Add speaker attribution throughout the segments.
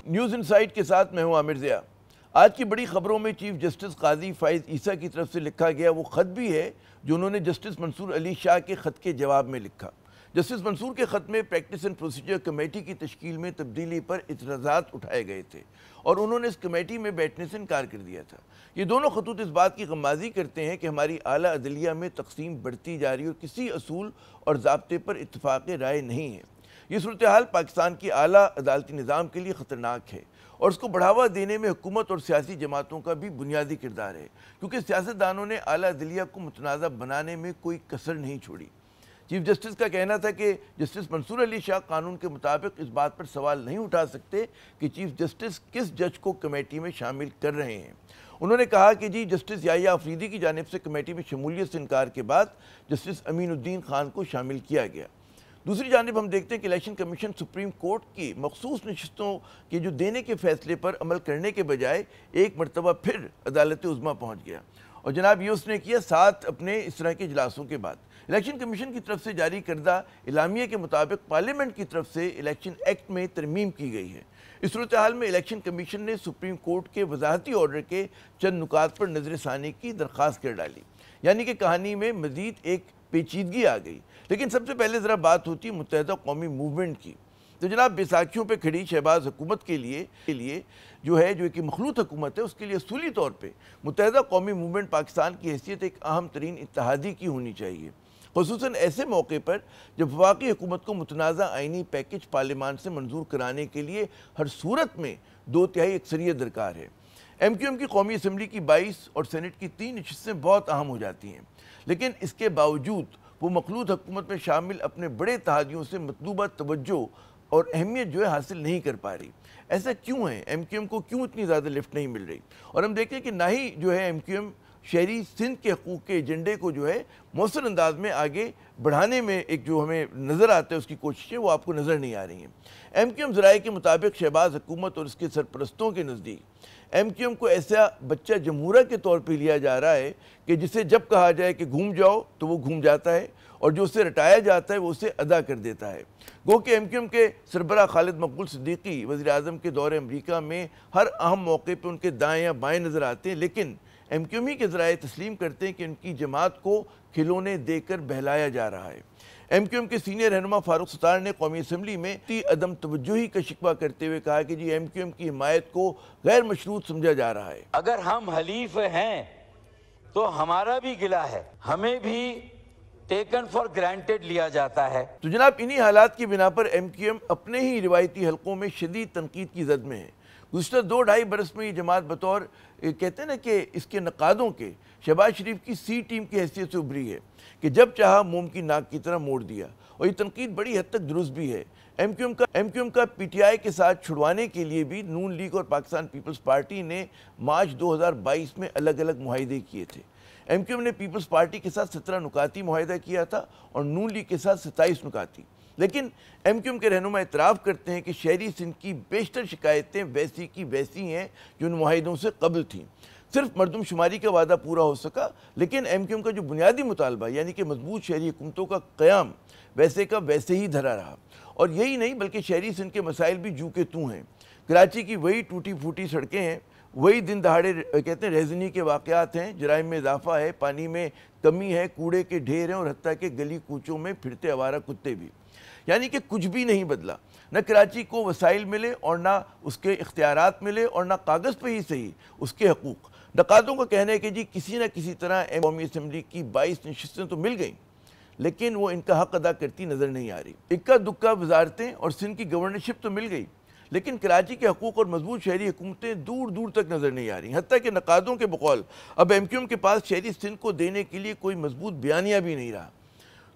Speaker 1: News insight के साथ मैं हूं आमिर ज़िया। आज की बड़ी खबरों में चीफ जस्टिस काजी फ़ाइज़ ईसा की तरफ से लिखा गया वो ख़त भी है जो उन्होंने जस्टिस मंसूर अली शाह के ख़त के जवाब में लिखा। जस्टिस मंसूर के ख़त में प्रैक्टिस एंड प्रोसीजर कमेटी की तश्कील में तब्दीली पर इतराज़ात उठाए गए थे और उन्होंने इस कमेटी में बैठने से इनकार कर दिया था। ये दोनों खतूत इस बात की गमाज़ी करते हैं कि हमारी आला अदलिया में तकसीम बढ़ती जा रही और किसी असूल और ज़ाब्ते पर इत्तफ़ाक़ राय नहीं है। ये सूरत हाल पाकिस्तान की आला अदालती निज़ाम के लिए ख़तरनाक है और उसको बढ़ावा देने में हुकूमत और सियासी जमातों का भी बुनियादी किरदार है, क्योंकि सियासतदानों ने आला अदलिया को मुतनाज़ा बनाने में कोई कसर नहीं छोड़ी। चीफ जस्टिस का कहना था कि जस्टिस मंसूर अली शाह कानून के मुताबिक इस बात पर सवाल नहीं उठा सकते कि चीफ जस्टिस किस जज को कमेटी में शामिल कर रहे हैं। उन्होंने कहा कि जी जस्टिस याहिया अफरीदी की जानिब से कमेटी में शमूलियत से इनकार के बाद जस्टिस अमीनुद्दीन खान को शामिल किया गया। दूसरी जानिब हम देखते हैं कि इलेक्शन कमीशन सुप्रीम कोर्ट की मखसूस नशिस्तों के जो देने के फैसले पर अमल करने के बजाय एक मरतबा फिर अदालत उज़्मा पहुँच गया और जनाब ये उसने किया 7 अपने इस तरह के इजलासों के बाद। इलेक्शन कमीशन की तरफ से जारी करदा इलामिया के मुताबिक पार्लियामेंट की तरफ से इलेक्शन एक्ट में तरमीम की गई है। इस सूरत हाल में इलेक्शन कमीशन ने सुप्रीम कोर्ट के वजाहती ऑर्डर के चंद नुकात पर नजरसानी की दरख्वास्त कर डाली, यानी कि कहानी में मजीद एक पेचीदगी आ गई। लेकिन सबसे पहले ज़रा बात होती है मुत्तहदा कौमी मूवमेंट की। तो जनाब बैसाखियों पे खड़ी शहबाज हुकूमत के लिए जो कि मखलूत हुकूमत है, उसके लिए असूली तौर पे मुत्तहदा कौमी मूवमेंट पाकिस्तान की हैसियत एक अहम तरीन इत्तेहादी की होनी चाहिए, खुसूसन ऐसे मौके पर जब वफाकी हुकूमत को मुतनाज़ा आइनी पैकेज पार्लियामान से मंजूर कराने के लिए हर सूरत में 2/3 अक्सरियत दरकार है। MQM की कौमी असम्बली की 22 और सेनेट की 3 नशिस्तें बहुत अहम हो जाती हैं, लेकिन इसके बावजूद वो मखलूत हुकूमत में शामिल अपने बड़े इत्तेहादियों से मतलूबा तवज्जो और अहमियत हासिल नहीं कर पा रही। ऐसा क्यों है? MQM को क्यों इतनी ज़्यादा लिफ्ट नहीं मिल रही? और हम देखते हैं कि ना ही MQM शहरी सिंध के हकूक़ के एजेंडे को मौसर अंदाज में आगे बढ़ाने में एक जो हमें नज़र आता है उसकी कोशिशें वो आपको नज़र नहीं आ रही हैं। MQM ज़राए के मुताबिक शहबाज हुकूमत और उसके सरपरस्तों के नज़दीक MQM को ऐसा बच्चा जमहूरा के तौर पे लिया जा रहा है कि जिसे जब कहा जाए कि घूम जाओ तो वो घूम जाता है और जो उसे रटाया जाता है वो उसे अदा कर देता है। गो कि MQM के सरबराह खालिद मकबूल सिद्दीकी वज़ीर आज़म के दौरे अमरीका में हर अहम मौके पर उनके दाएँ या बाएँ नज़र आते हैं, लेकिन MQM ही के ज़राए तस्लीम करते हैं कि उनकी जमात को खिलौने देकर बहलाया जा रहा है। MQM के सीनियर रहनुमा फारूक सत्तार ने कौमी असम्बली में अदम तवज्जोही का शिकवा करते हुए कहा कि जी MQM की हिमायत को गैर मशरूत समझा जा रहा है।
Speaker 2: अगर हम हलीफ हैं तो हमारा भी गिला है, हमें भी टेकन फॉर ग्रांटेड लिया जाता है।
Speaker 1: तो जनाब इन्हीं हालात की बिना पर MQM अपने ही रिवायती हलकों में शदीद तनकीद की जद में है। गुज़श्ता 2-2.5 बरस में ये जमात बतौर कहते हैं ना कि इसके नकादों के शहबाज शरीफ की C टीम की हैसियत से उभरी है कि जब चाहा मोम की नाक की तरह मोड़ दिया, और ये तनकीद बड़ी हद तक दुरुस्त भी है। MQM का PTI के साथ छुड़वाने के लिए भी नून लीग और पाकिस्तान पीपल्स पार्टी ने मार्च 2022 में अलग अलग मुआहिदे किए थे। MQM ने पीपल्स पार्टी के साथ 17 नुकाती मुआहिदा किया था और नून लीग के साथ 27 नुकाती। लेकिन MQM के रहनुमा इतराफ़ करते हैं कि शहरी सिंध की बेशतर शिकायतें वैसी की वैसी हैं जो उन मुआहिदों से कबल थीं। सिर्फ मरदमशुमारी का वादा पूरा हो सका, लेकिन MQM का जो बुनियादी मुतालबा यानी कि मजबूत शहरी हुकूमतों का क़याम वैसे का वैसे ही धरा रहा। और यही नहीं बल्कि शहरी सिंध के मसाइल भी जू के तू हैं। कराची की वही टूटी फूटी सड़कें हैं, वही दिन दहाड़े कहते हैं रेजनी के वाक़यात हैं, जराइम में इजाफा है, पानी में कमी है, कूड़े के ढेर हैं और हत्ता के गली कूचों में फिरते आवारा कुत्ते भी। यानी कि कुछ भी नहीं बदला। न कराची को वसाइल मिले और ना उसके इख्तियारात मिले और ना कागज़ पे ही सही उसके हकूक़। नकादों का कहना है कि जी किसी न किसी तरह कौमी असम्बली की 22 नशिस्तें तो मिल गईं, लेकिन वो इनका हक अदा करती नज़र नहीं आ रही। इक्का दुक्का वजारतें और सिंध की गवर्नरशिप तो मिल गई, लेकिन कराची के हकूक़ और मजबूत शहरी हुकूमतें दूर दूर तक नज़र नहीं आ रही। हत्ता कि नकादों के बकौल अब MQM के पास शहरी सिंध को देने के लिए कोई मजबूत बयानिया भी नहीं रहा।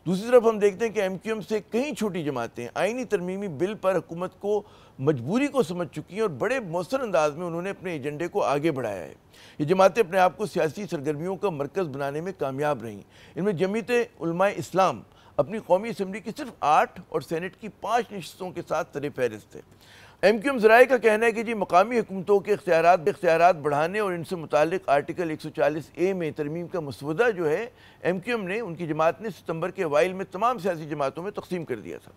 Speaker 1: दूसरी तरफ हम देखते हैं कि MQM से कई छोटी जमातें आईनी तरमीमी बिल पर हुकूमत को मजबूरी को समझ चुकी हैं और बड़े मौसर अंदाज में उन्होंने अपने एजेंडे को आगे बढ़ाया है। ये जमातें अपने आप को सियासी सरगर्मियों का मरकज़ बनाने में कामयाब रहीं। इनमें जमीयत उलमाए इस्लाम अपनी कौमी असम्बली की सिर्फ 8 और सेनेट की 5 नशिस्तों के साथ सरे फहरिस्त है। MQM ज़राए का कहना है कि जी मकामी हुकूमतों के इख्तियारात बढ़ाने और इनसे मुतालिक आर्टिकल 140A में तरमीम का मसवदा MQM ने उनकी जमात ने सितंबर के अवाइल में तमाम सियासी जमातों में तकसीम कर दिया था।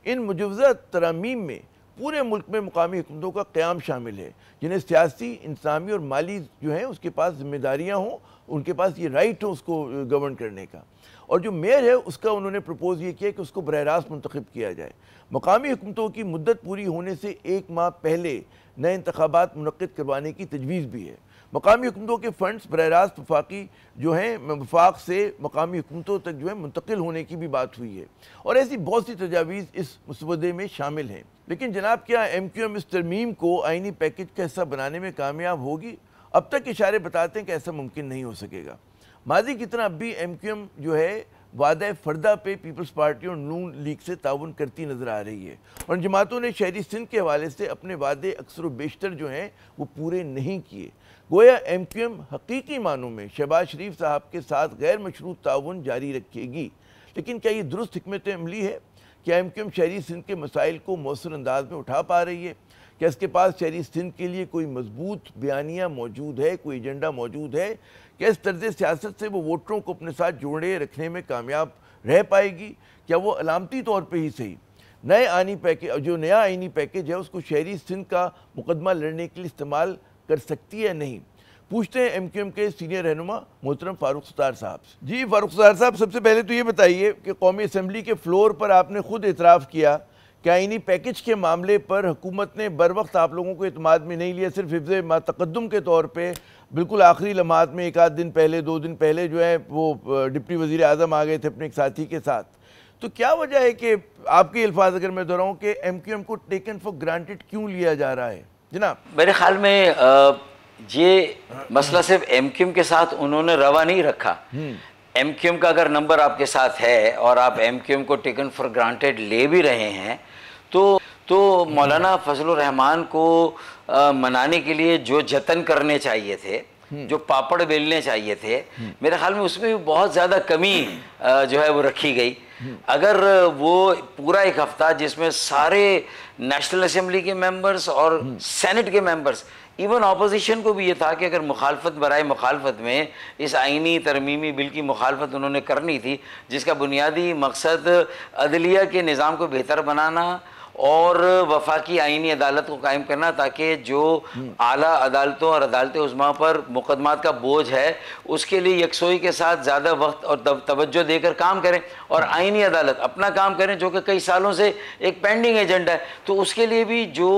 Speaker 1: इन मुजवज़ा तरामीम में पूरे मुल्क में मुकामी हुकूमतों का क़याम शामिल है, जिन्हें सियासी, इंसानी और माली जो है उसके पास जिम्मेदारियाँ हों, उनके पास ये राइट हो उसको गवर्न करने का। और जो मेयर है उसका उन्होंने प्रपोज ये किया कि उसको बरह रास्त मुंतखब किया जाए। मकामी हुकूमतों की मुद्दत पूरी होने से 1 माह पहले नए इंतखाबात मुनक्किद करवाने की तजवीज़ भी है। मकामी हुकूमतों के फ़ंड्स बरह रास्त वफाकी जो हैं वफाक से मकामी हुकूमतों तक जो है मुंतकिल होने की भी बात हुई है, और ऐसी बहुत सी तजावीज़ इस मसवदे में शामिल हैं। लेकिन जनाब, क्या MQM इस तरमीम को आइनी पैकेज का हिस्सा बनाने में कामयाब होगी? अब तक इशारे बताते हैं कि ऐसा मुमकिन नहीं हो सकेगा। माजी की तरह अब भी MQM जो है वादा फ़रदा पे पीपल्स पार्टी और नून लीग से ताउन करती नज़र आ रही है, और जमातों ने शहरी सिंध के हवाले से अपने वादे अक्सर व बेशतर जो हैं वो पूरे नहीं किए। गोया MQM हकीकी मानों में शहबाज शरीफ साहब के साथ गैर मशरूत ताउन जारी रखेगी। लेकिन क्या ये दुरुस्त हिकमत अमली है? क्या MQM शहरी सिंध के मसाइल को मौसर अंदाज में उठा पा रही है? क्या इसके पास शहरी सिंध के लिए कोई मजबूत बयानिया मौजूद है, कोई एजेंडा मौजूद है? क्या इस तर्ज सियासत से वो वोटरों को अपने साथ जोड़े रखने में कामयाब रह पाएगी? क्या वो अलामती तौर पर ही सही नया आइनी पैकेज है उसको शहरी सिंध का मुकदमा लड़ने के लिए इस्तेमाल कर सकती है नहीं? पूछते हैं MQM के सीनियर रहनुमा मोहतरम फारूक सत्तार साहब से। जी फारूक सत्तार साहब, सबसे पहले तो ये बताइए कि कौमी असम्बली के फ्लोर पर आपने खुद इतराफ़ किया कि आइनी पैकेज के मामले पर हुकूमत ने बर वक्त आप लोगों को इत्माद में नहीं लिया, सिर्फ हिफ्ज़ मा तक़द्दुम के तौर पर बिल्कुल आखिरी लम्हात में 1 आध दिन पहले 2 दिन पहले जो है वो डिप्टी वज़ीर आज़म आ गए थे अपने एक साथी के साथ। तो क्या वजह है कि आपके अल्फाज अगर मैं दोहराऊँ कि MQM को टेकन फॉर ग्रांटेड क्यों लिया जा रहा है? जनाब,
Speaker 2: मेरे ख्याल में ये मसला सिर्फ MQM के साथ उन्होंने रवा नहीं रखा। MQM का अगर नंबर आपके साथ है और आप MQM को टेकन फॉर ग्रांटेड ले भी रहे हैं तो मौलाना फजलुर रहमान को मनाने के लिए जो जतन करने चाहिए थे, जो पापड़ बेलने चाहिए थे, मेरे ख्याल में उसमें भी बहुत ज़्यादा कमी जो है वो रखी गई। अगर वो पूरा 1 हफ्ता जिसमें सारे नेशनल असेंबली के मेंबर्स और सेनेट के मेंबर्स, इवन अपोजिशन को भी ये था कि अगर मुखालफत बराए मुखालफत में इस आइनी तरमीमी बिल की मुखालफत उन्होंने करनी थी, जिसका बुनियादी मकसद अदलिया के निज़ाम को बेहतर बनाना और वफाकी आइनी अदालत को कायम करना, ताकि जो आला अदालतों और अदालत उज़्मा पर मुकदमात का बोझ है उसके लिए यकसोई के साथ ज़्यादा वक्त और तवज्जो देकर काम करें और आइनी अदालत अपना काम करें, जो कि कई सालों से एक पेंडिंग एजेंडा है। तो उसके लिए भी जो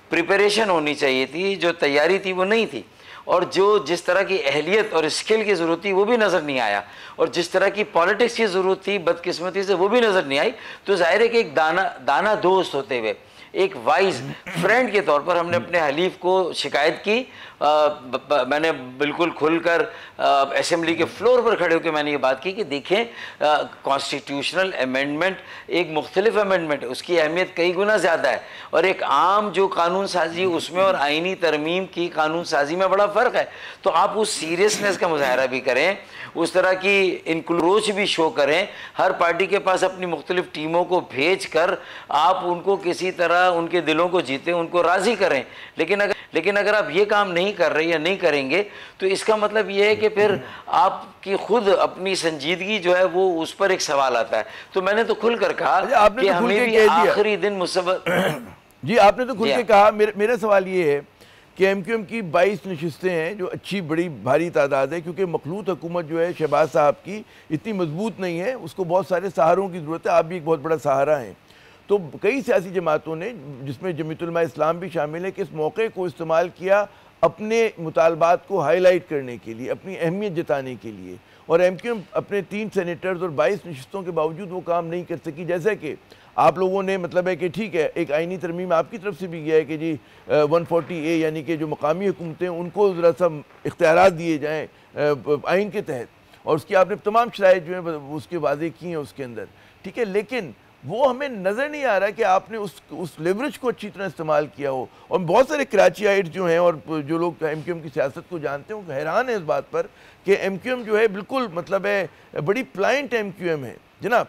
Speaker 2: प्रिपरेशन होनी चाहिए थी, जो तैयारी थी, वो नहीं थी, और जिस तरह की अहलियत और स्किल की ज़रूरत थी वो भी नज़र नहीं आया, और जिस तरह की पॉलिटिक्स की ज़रूरत थी बदकिस्मती से वो भी नज़र नहीं आई। तो ज़ाहिर है कि एक दाना दोस्त होते हुए, एक वाइज फ्रेंड के तौर पर हमने अपने हलीफ को शिकायत की। मैंने बिल्कुल खुलकर असेंबली के फ्लोर पर खड़े होकर मैंने ये बात की कि देखें, कॉन्स्टिट्यूशनल अमेंडमेंट एक मुख्तलिफ अमेंडमेंट है, उसकी अहमियत कई गुना ज़्यादा है, और एक आम जो कानून साजी उसमें और आइनी तरमीम की कानून साजी में बड़ा फ़र्क है। तो आप उस सीरियसनेस का मुजाहरा भी करें, उस तरह की इंक्लूज भी शो करें, हर पार्टी के पास अपनी मुख्तलिफ टीमों को भेज कर आप उनको किसी तरह उनके दिलों को जीतें, उनको राज़ी करें। लेकिन अगर आप ये काम नहीं कर रहे या नहीं करेंगे तो इसका मतलब ये है कि फिर आपकी खुद अपनी संजीदगी जो है वो उस पर एक सवाल आता है। तो मैंने तो खुलकर कहा कि हमें भी आखिरी दिन
Speaker 1: जी आपने तो खुल के कहा। मेरा सवाल ये है कि MQM की 22 नशिस्तें हैं जो अच्छी बड़ी भारी तादाद है, क्योंकि मखलूत हुकूमत जो है शहबाज साहब की इतनी मजबूत नहीं है, उसको बहुत सारे सहारों की ज़रूरत है। आप भी एक बहुत बड़ा सहारा हैं। तो कई सियासी जमातों ने, जिसमें जमीयत उलमा इस्लाम भी शामिल है, कि इस मौके को इस्तेमाल किया अपने मुतालबात को हाईलाइट करने के लिए, अपनी अहमियत जताने के लिए, और MQM अपने 3 सेनेटर्स और 22 नशिस्तों के बावजूद वो काम नहीं कर सकी। जैसे कि आप लोगों ने मतलब है कि ठीक है, एक आइनी तरमीम आपकी तरफ से भी गया है कि जी 140A यानी कि जो मकामी हुकूमतें उनको ज़रा सा इख्तियारात दिए जाएँ आइन के तहत, और उसकी आपने तमाम शराइत जो है उसके वादे किए हैं उसके अंदर, ठीक है। लेकिन वो हमें नज़र नहीं आ रहा कि आपने उस लेवरेज को अच्छी तरह इस्तेमाल किया हो। और बहुत सारे कराचीआइट जो हैं और जो लोग MQM की सियासत को जानते हैं वो हैरान है इस बात पर कि MQM जो है बिल्कुल मतलब है बड़ी प्लाइंट MQM है। जनाब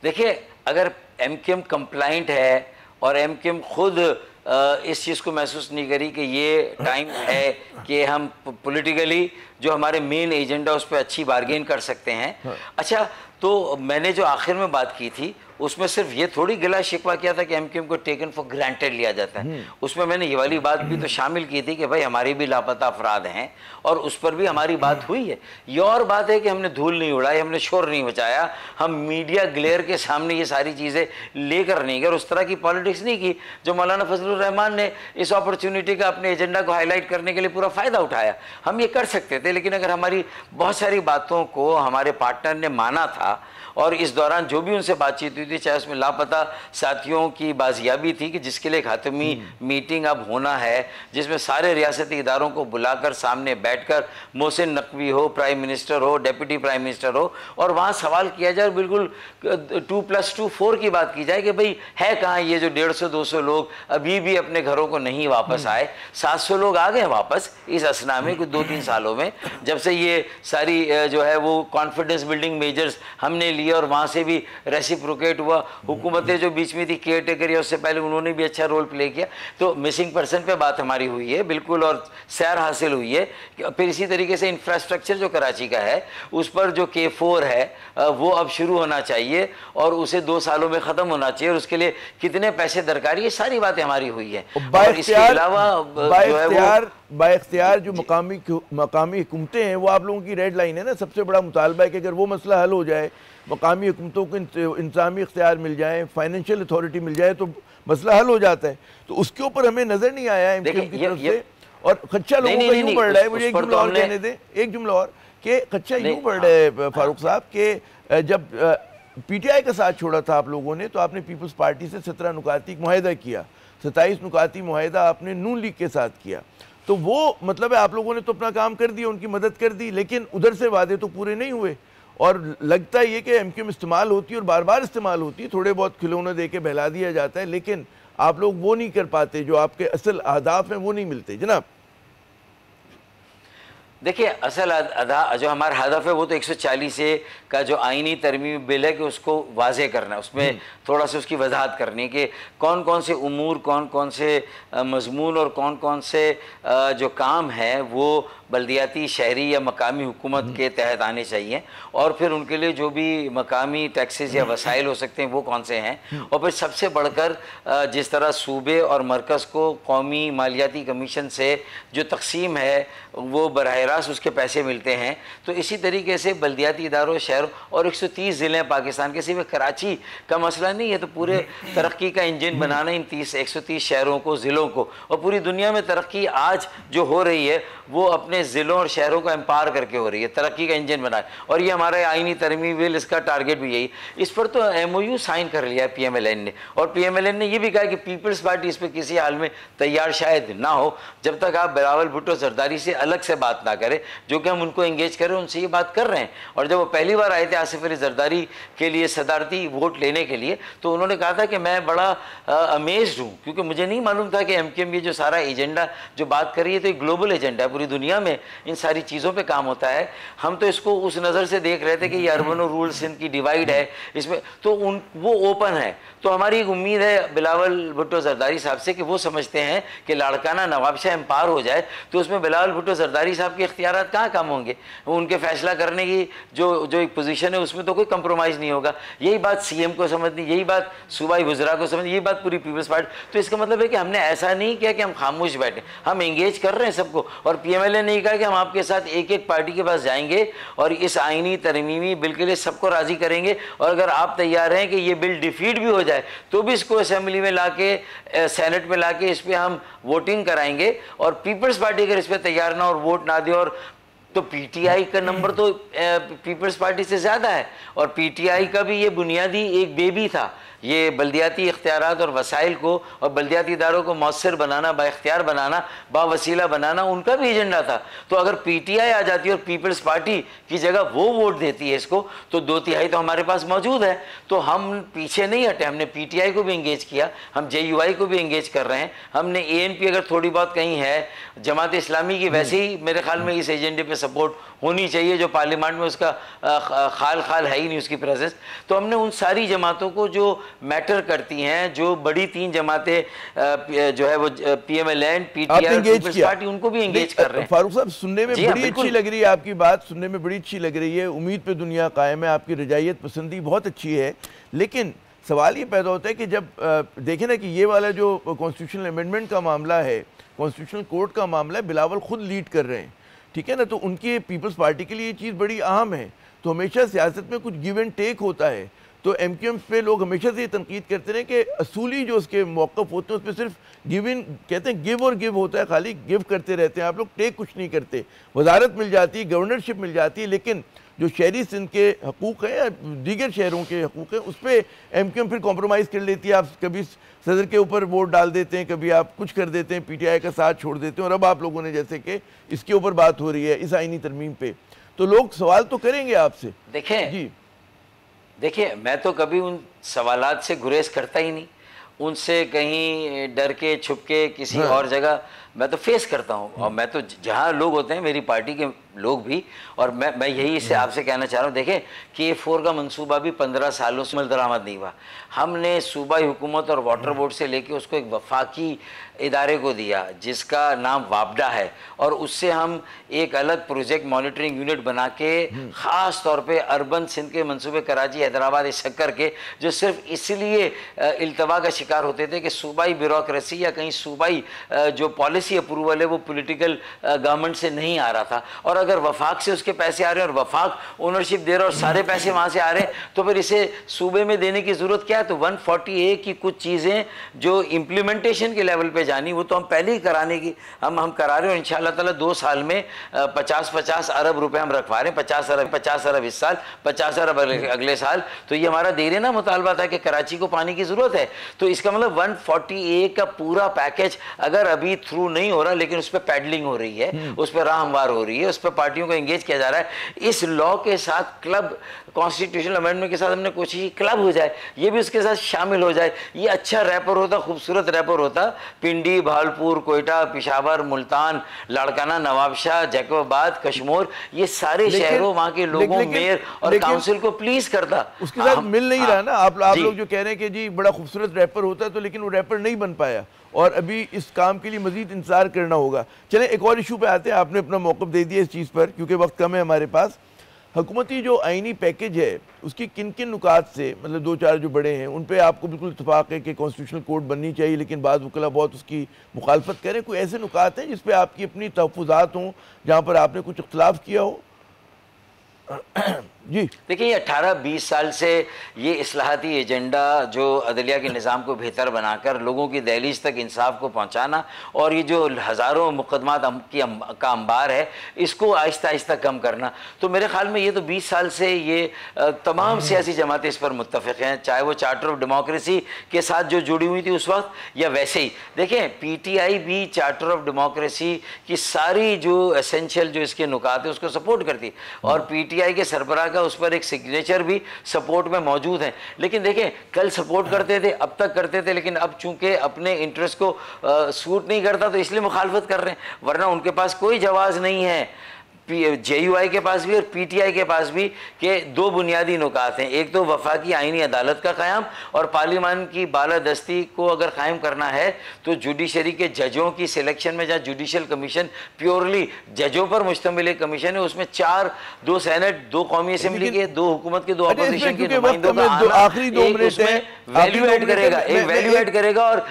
Speaker 2: देखिए, अगर MQM कंप्लाइंट है और MQM खुद इस चीज़ को महसूस नहीं करी कि ये टाइम है कि हम पॉलिटिकली जो हमारे मेन एजेंडा उस पर अच्छी बार्गेन कर सकते हैं। अच्छा, तो मैंने जो आखिर में बात की थी उसमें सिर्फ ये थोड़ी गिला शिकवा किया था कि एमक्यूएम को टेकन फॉर ग्रांटेड लिया जाता है, उसमें मैंने ये वाली बात भी तो शामिल की थी कि भाई हमारी भी लापता अफराद हैं और उस पर भी हमारी बात हुई है। ये और बात है कि हमने धूल नहीं उड़ाई, हमने शोर नहीं मचाया, हम मीडिया ग्लेयर के सामने ये सारी चीज़ें लेकर नहीं गए और उस तरह की पॉलिटिक्स नहीं की जो मौलाना फजलुर रहमान ने इस अपॉर्चुनिटी का अपने एजेंडा को हाईलाइट करने के लिए पूरा फ़ायदा उठाया। हम ये कर सकते थे, लेकिन अगर हमारी बहुत सारी बातों को हमारे पार्टनर ने माना था और इस दौरान जो भी उनसे बातचीत हुई थी, चाहे उसमें लापता साथियों की बाजियाबी थी कि जिसके लिए खातमी मीटिंग अब होना है, जिसमें सारे रियासती इदारों को बुलाकर सामने बैठकर मोहसिन नकवी हो, प्राइम मिनिस्टर हो, डेप्यूटी प्राइम मिनिस्टर हो, और वहाँ सवाल किया जाए, बिल्कुल 2+2 4 की बात की जाए कि भाई है कहाँ ये जो 150-200 लोग अभी भी अपने घरों को नहीं वापस आए। 700 लोग आ गए वापस इस असना में कुछ 2-3 सालों में, जब से ये सारी जो है वो कॉन्फिडेंस बिल्डिंग मेजर्स हमने और वहां से भी रेसिप्रोकेट हुआ। हुकूमतें जो बीच में थी केयर टेकर या उससे पहले, उन्होंने भी अच्छा रोल प्ले किया। तो मिसिंग पर्सन पे बात हमारी हुई है बिल्कुल और सैर हासिल हुई है। फिर इसी तरीके से इंफ्रास्ट्रक्चर जो कराची का है उस पर जो K4 है वो अब शुरू होना चाहिए और उसे 2 सालों में ख़त्म होना चाहिए और उसके लिए कितने पैसे दरकार, ये सारी बातें हमारी हुई है। और इसके अलावा जो है वो
Speaker 1: बाइख्तियार जो मकामी हुकूमतें हैं वो आप लोगों की रेड लाइन है ना। सबसे बड़ा मुतालबा है कि अगर वो मसला हल हो जाए, मकामी हुकूमतों को इंतजामी इख्तियार मिल जाए, फाइनेंशियल अथॉरिटी मिल जाए तो मसला हल हो जाता है। तो उसके ऊपर हमें नज़र नहीं आया एमक्यूएम की तरफ से। और खर्चा लोगों का यूँ बढ़ रहा है, मुझे एक जुमला और कहने दें, एक जुमला और, कि खर्चा यूँ बढ़ रहा है फारूक साहब के जब PTI का साथ छोड़ा था आप लोगों ने तो आपने पीपल्स पार्टी से 17 नुकाती मुआहिदा किया, 27 नुकाती मुआहिदा आपने नून लीग के साथ किया। तो वो मतलब है आप लोगों ने तो अपना काम कर दिया, उनकी मदद कर दी, लेकिन उधर से वादे तो पूरे नहीं हुए। और लगता है ये कि एमक्यूएम इस्तेमाल होती है और बार बार इस्तेमाल होती है, थोड़े बहुत खिलौने दे के बहला दिया जाता है, लेकिन आप लोग वो नहीं कर पाते, जो आपके असल अहदाफ हैं वो नहीं मिलते। जनाब
Speaker 2: देखिए, असल जो हमारा हदफ है वो तो 140A का जो आईनी तरमीम बिल है कि उसको वाज़े करना है, उसमें थोड़ा सा उसकी वजाहत करनी है कि कौन कौन से उमूर, कौन कौन से मजमून और कौन कौन से जो काम हैं वो बल्दियाती, शहरी या मकामी हुकूमत के तहत आने चाहिए और फिर उनके लिए जो भी मकामी टैक्सेस या वसाइल हो सकते हैं वो कौन से हैं। और फिर सबसे बढ़कर जिस तरह सूबे और मरकज़ को कौमी मालियाती कमीशन से जो तकसीम है वो बराह रास्त उसके पैसे मिलते हैं, तो इसी तरीके से बल्दियाती इदारों, शहरों और 130 ज़िले हैं पाकिस्तान के, सिर्फ कराची का मसला नहीं है। तो पूरे तरक्की का इंजन बनाना इन 130 शहरों को, ज़िलों को, और पूरी दुनिया में तरक्की आज जो हो रही है वो अपने ज़िलों और शहरों को एम्पावर करके हो रही है, तरक्की का इंजन बनाए। और ये हमारा आईनी तरमीम बिल, इसका टारगेट भी यही। इस पर तो MOU साइन कर लिया है PMLN ने, और PMLN ने ये भी कहा कि पीपल्स पार्टी इस पर किसी हाल में तैयार शायद ना हो जब तक आप बिलावल भुट्टो जरदारी से अलग से बात ना करें, जो कि हम उनको एंगेज करें, उनसे ये बात कर रहे हैं। और जब वो पहली बार आए थे आसिफ अली जरदारी के लिए सदारती वोट लेने के लिए, तो उन्होंने कहा था कि मैं बड़ा अमेज्ड हूँ, क्योंकि मुझे नहीं मालूम था कि MKM ये जो सारा एजेंडा जो बात कर रही है तो एक ग्लोबल एजेंडा है, पूरी दुनिया में इन सारी चीज़ों पे काम होता है। हम तो इसको उस नज़र से देख रहे थे कि ये अर्बन और रूरल सिंध की डिवाइड है इसमें, तो वो ओपन है। तो हमारी एक उम्मीद है बिलावल भुट्टो जरदारी साहब से कि वो समझते हैं कि लाड़काना नवाबशाह एम्पावर हो जाए तो उसमें बिलावल भुट्टो जरदारी साहब के इख्तियारात कहाँ कम होंगे, उनके फैसला करने की जो एक पोजीशन है उसमें तो कोई कंप्रोमाइज़ नहीं होगा। यही बात CM को समझनी, यही बात सूबाई वज़रा को समझनी, यही बात पूरी पीपल्स पार्टी। तो इसका मतलब है कि हमने ऐसा नहीं किया कि हम खामोश बैठे, हम एंगेज कर रहे हैं सबको। और PMLN ने कहा कि हम आपके साथ एक एक पार्टी के पास जाएंगे और इस आईनी तरमीमी बिल के लिए सबको राज़ी करेंगे, और अगर आप तैयार हैं कि ये बिल डिफीट भी हो जाए तो भी इसको असेंबली में लाके, सेनेट में लाके इस पर हम वोटिंग कराएंगे। और पीपल्स पार्टी अगर इस पर तैयार ना और वोट ना दे, और तो PTI का नंबर तो पीपल्स पार्टी से ज़्यादा है, और PTI का भी ये बुनियादी एक बेबी था, ये बल्दियाती इख्तियारात और वसाइल को और बल्दियाती इदारों को मौसर बनाना, बाइख्तियार बनाना, बावसीला बनाना उनका भी एजेंडा था। तो अगर PTI आ जाती है और पीपल्स पार्टी की जगह वो वोट देती है इसको, तो 2/3 तो हमारे पास मौजूद है। तो हम पीछे नहीं हटे, हमने PTI को भी इंगेज किया, हम JUI को भी इंगेज कर रहे हैं, हमने ANP अगर थोड़ी बहुत कहीं है, जमात इस्लामी की वैसे ही मेरे ख्याल में इस एजेंडे पर सपोर्ट होनी चाहिए, जो पार्लियामेंट में उसका खाल है ही नहीं उसकी प्रेजेंस। तो हमने उन सारी जमातों को जो मैटर करती हैं, जो बड़ी 3 जमातें जो है वो PMLN, PTI, पीपल्स पार्टी, उनको भी एंगेज कर रहे हैं।
Speaker 1: फारूक साहब, सुनने में बड़ी अच्छी लग रही है आपकी बात, सुनने में बड़ी अच्छी लग रही है। उम्मीद पे दुनिया कायम है, आपकी रजायत पसंदी बहुत अच्छी है, लेकिन सवाल ये पैदा होता है कि जब देखें ना कि ये वाला जो कॉन्स्टिट्यूशनल अमेंडमेंट का मामला है, कॉन्स्टिट्यूशनल कोर्ट का मामला है, बिलावल खुद लीड कर रहे हैं, ठीक है ना, तो उनकी पीपल्स पार्टी के लिए ये चीज़ बड़ी अहम है। तो हमेशा सियासत में कुछ गिव एंड टेक होता है, तो MQM पे लोग हमेशा से ये तनकीद करते रहे कि असूली जो उसके मौक़िफ़ होते हैं उसमें सिर्फ गिव इन कहते हैं, गिव और गिव होता है, खाली गिव करते रहते हैं आप लोग, टेक कुछ नहीं करते। वजारत मिल जाती है, गवर्नरशिप मिल जाती है, लेकिन जो शहरी सिंध के हकूक़ हैं या दीगर शहरों के हकूक़ हैं उस पर MQM फिर कॉम्प्रोमाइज़ कर लेती है। आप कभी सदर के ऊपर वोट डाल देते हैं, कभी आप कुछ कर देते हैं, PTI का साथ छोड़ देते हैं, और अब आप लोगों ने जैसे कि इसके ऊपर बात हो रही है इस आईनी तरमीम पे, तो लोग सवाल तो करेंगे आपसे।
Speaker 2: देखें
Speaker 1: जी,
Speaker 2: देखिए, मैं तो कभी उन सवालात से गुरेज करता ही नहीं, उनसे कहीं डर के छुप के किसी और जगह मैं तो फेस करता हूँ। और मैं तो जहाँ लोग होते हैं, मेरी पार्टी के लोग भी, और मैं यही इससे आपसे कहना चाह रहा हूँ, देखें K4 का मंसूबा भी 15 सालों से दरामद नहीं हुआ। हमने सूबाई हुकूमत और वाटर बोर्ड से लेके उसको एक वफाकी इदारे को दिया जिसका नाम वापडा है, और उससे हम एक अलग प्रोजेक्ट मॉनिटरिंग यूनिट बना के ख़ास तौर पे अर्बन सिंध के मंसूबे कराची, हैदराबाद, शक्कर के, जो सिर्फ इसलिए इल्तवा का शिकार होते थे कि सूबाई ब्यूरोक्रेसी या कहीं सूबाई जो पॉलिसी अप्रूवल है वो पॉलिटिकल गवर्नमेंट से नहीं आ रहा था। और अगर वफाक से उसके पैसे आ रहे हैं और वफाक ओनरशिप दे रहा है और सारे पैसे वहाँ से आ रहे हैं, तो फिर इसे सूबे में देने की ज़रूरत क्या है? तो 140A की कुछ चीज़ें जो इम्प्लीमेंटेशन के लेवल पे जानी, वो तो हम पहले ही कराने की हम करा रहे हैं, और इंशाअल्लाह ताला 2 साल में 50-50 अरब रुपए हम रखवा रहे हैं। 50 अरब इस साल, 50 अरब अगले साल। तो ये हमारा देर ना मुतालबा था कि कराची को पानी की ज़रूरत है। तो इसका मतलब 140A का पूरा पैकेज अगर अभी थ्रू नहीं हो रहा, लेकिन उस पर पैडलिंग हो रही है, उस पर राह हमवार हो रही है, उस पर पार्टियों को एंगेज किया जा रहा है। इस लॉ के साथ क्लब, कॉन्स्टिट्यूशनल अमेंडमेंट के साथ हमने कोशिश की क्लब हो जाए, ये भी उसके साथ शामिल हो जाए। ये अच्छा रैपर होता, खूबसूरत रैपर होता। पिंडी, भावलपुर, कोयटा, पेशावर, मुल्तान, लाड़काना, नवाबशाह, जैकोबाद, कश्मीर, ये सारे शहरों, वहाँ के लोगों, मेयर और काउंसिल को प्लीज करता।
Speaker 1: उसके साथ मिल नहीं रहा ना। आप लोग जो कह रहे हैं कि जी बड़ा खूबसूरत रैपर होता है, तो लेकिन वो रैपर नहीं बन पाया, और अभी इस काम के लिए मजीद इंतजार करना होगा। चलें एक और इशू पे आते हैं। आपने अपना मौक़िफ़ दे दिया इस चीज़ पर, क्योंकि वक्त कम है हमारे पास। हुकूमती जो आइनी पैकेज है उसकी किन किन नुकात से, मतलब 2-4 जो बड़े हैं उन पे आपको बिल्कुल इत्तफाक है कि कॉन्स्टिट्यूशनल कोर्ट बननी चाहिए, लेकिन बाद वकला बहुत उसकी मुखालफत करें। कोई ऐसे नुकात हैं जिस पे आपकी अपनी तहफ़्फ़ुज़ात हों, जहाँ पर आपने कुछ इख्तलाफ किया हो? जी
Speaker 2: देखिए, ये 18-20 साल से ये इस्लाहाती एजेंडा जो अदलिया के निज़ाम को बेहतर बनाकर लोगों की दहलीज तक इंसाफ को पहुंचाना, और ये जो हज़ारों मुकदमात का अंबार है, इसको आहिस्ता आहिस्ता कम करना, तो मेरे ख्याल में ये तो 20 साल से ये तमाम सियासी जमातें इस पर मुत्तफ़िक़ हैं, चाहे वो चार्टर ऑफ डेमोक्रेसी के साथ जो जुड़ी हुई थी उस वक्त, या वैसे ही देखें PTI भी चार्टर ऑफ डेमोक्रेसी की सारी जो एसेंशियल जो इसके नुकात है उसको सपोर्ट करती, और PTI के सरबराह का उस पर एक सिग्नेचर भी सपोर्ट में मौजूद है। लेकिन देखें, कल सपोर्ट करते थे, अब तक करते थे, लेकिन अब चूंकि अपने इंटरेस्ट को सूट नहीं करता तो इसलिए मुखालफत कर रहे हैं, वरना उनके पास कोई जवाज़ नहीं है। JUI के पास भी और PTI के पास भी के 2 बुनियादी नुकात हैं। एक तो वफाकी आइनी अदालत का क़याम, और पार्लियामान की बालादस्ती को अगर कायम करना है तो जुडिशरी के जजों की सिलेक्शन में, जहाँ जुडिशल कमीशन प्योरली जजों पर मुश्तमिल एक कमीशन है, उसमें 2 सेनेट, 2 कौमी असम्बली के, 2 हुकूमत के, 2 अपोजिशन के नुमाइंदों का वैल्यू ऐड करेगा, एक वैल्यू ऐड करेगा। और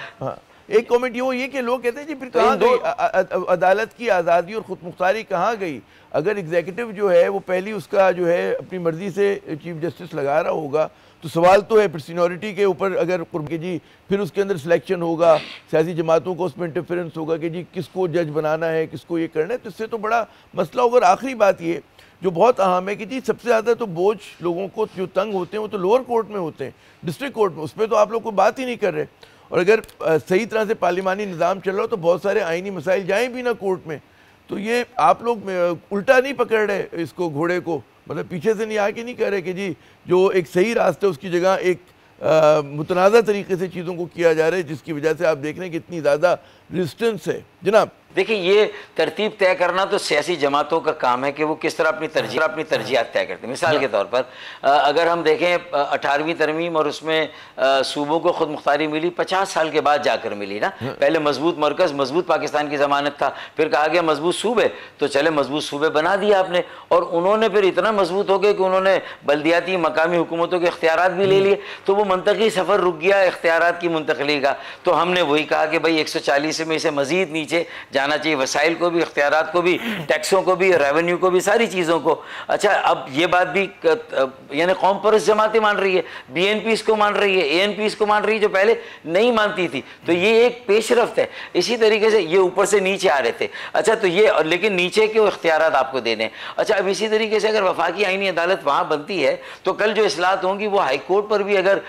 Speaker 1: एक कमेंट ये कि लोग कहते हैं जी फिर कहाँ गई अदालत की आज़ादी और खुद मुख्तारी, कहाँ गई? अगर एग्जीक्यूटिव जो है वो पहली उसका जो है अपनी मर्जी से चीफ जस्टिस लगा रहा होगा, तो सवाल तो है फिर सीनियरिटी के ऊपर। अगर कि जी फिर उसके अंदर सिलेक्शन होगा, सियासी जमातों को उसमें इंटरफेरेंस होगा कि जी किसको जज बनाना है, किसको ये करना है, तो इससे तो बड़ा मसला होगा। और आखिरी बात ये जो बहुत अहम है कि जी सबसे ज़्यादा तो बोझ लोगों को जो तंग होते हैं वो तो लोअर कोर्ट में होते हैं, डिस्ट्रिक्ट कोर्ट में, उस पर तो आप लोग कोई बात ही नहीं कर रहे। और अगर सही तरह से पार्लिमानी निज़ाम चल रहा हो तो बहुत सारे आइनी मसाइल जाएँ भी ना कोर्ट में। तो ये आप लोग उल्टा नहीं पकड़ रहे इसको, घोड़े को, मतलब पीछे से नहीं आके नहीं कह रहे कि जी जो एक सही रास्ता है उसकी जगह एक मुतनाज़ा तरीके से चीज़ों को किया जा रहा है, जिसकी वजह से आप देख रहे हैं कि इतनी ज़्यादा रेजिस्टेंस है। जनाब
Speaker 2: देखिए, ये तरतीब तय करना तो सियासी जमातों का काम है कि वो किस तरह अपनी तरजीहात तय करते हैं। मिसाल के तौर पर अगर हम देखें 18वीं तरमीम और उसमें सूबों को खुद मुख्तारी मिली 50 साल के बाद जाकर मिली ना। पहले मजबूत मरकज़, मजबूत पाकिस्तान की ज़मानत था, फिर कहा गया मजबूत सूबे, तो चले मजबूत सूबे बना दिया आपने, और उन्होंने फिर इतना मजबूत हो गए कि उन्होंने बल्दियाती मकामी हुकूमतों के इख्तियारात भी ले लिए, तो वो मंतकी सफ़र रुक गया इख्तियारात की मुंतकली का। तो हमने वही कहा कि भाई 140 में इसे मज़ीद नीचे जाना चाहिए, वसाइल को भी, इख्तियारात को भी, टैक्सों को भी, रेवेन्यू को भी, सारी चीज़ों को। अच्छा, अब ये बात भी यानी कौम परस्त जमातें मान रही है, BNP इसको मान रही है, ANP इसको मान रही है, जो पहले नहीं मानती थी। तो ये एक पेशरफ्त है। इसी तरीके से ये ऊपर से नीचे आ रहे थे। अच्छा, तो ये, लेकिन नीचे के इख्तियारात आपको देने। अच्छा, अब इसी तरीके से अगर वफाकी आईनी अदालत वहाँ बनती है तो कल जो इस्लाहत होंगी वो हाई कोर्ट पर भी अगर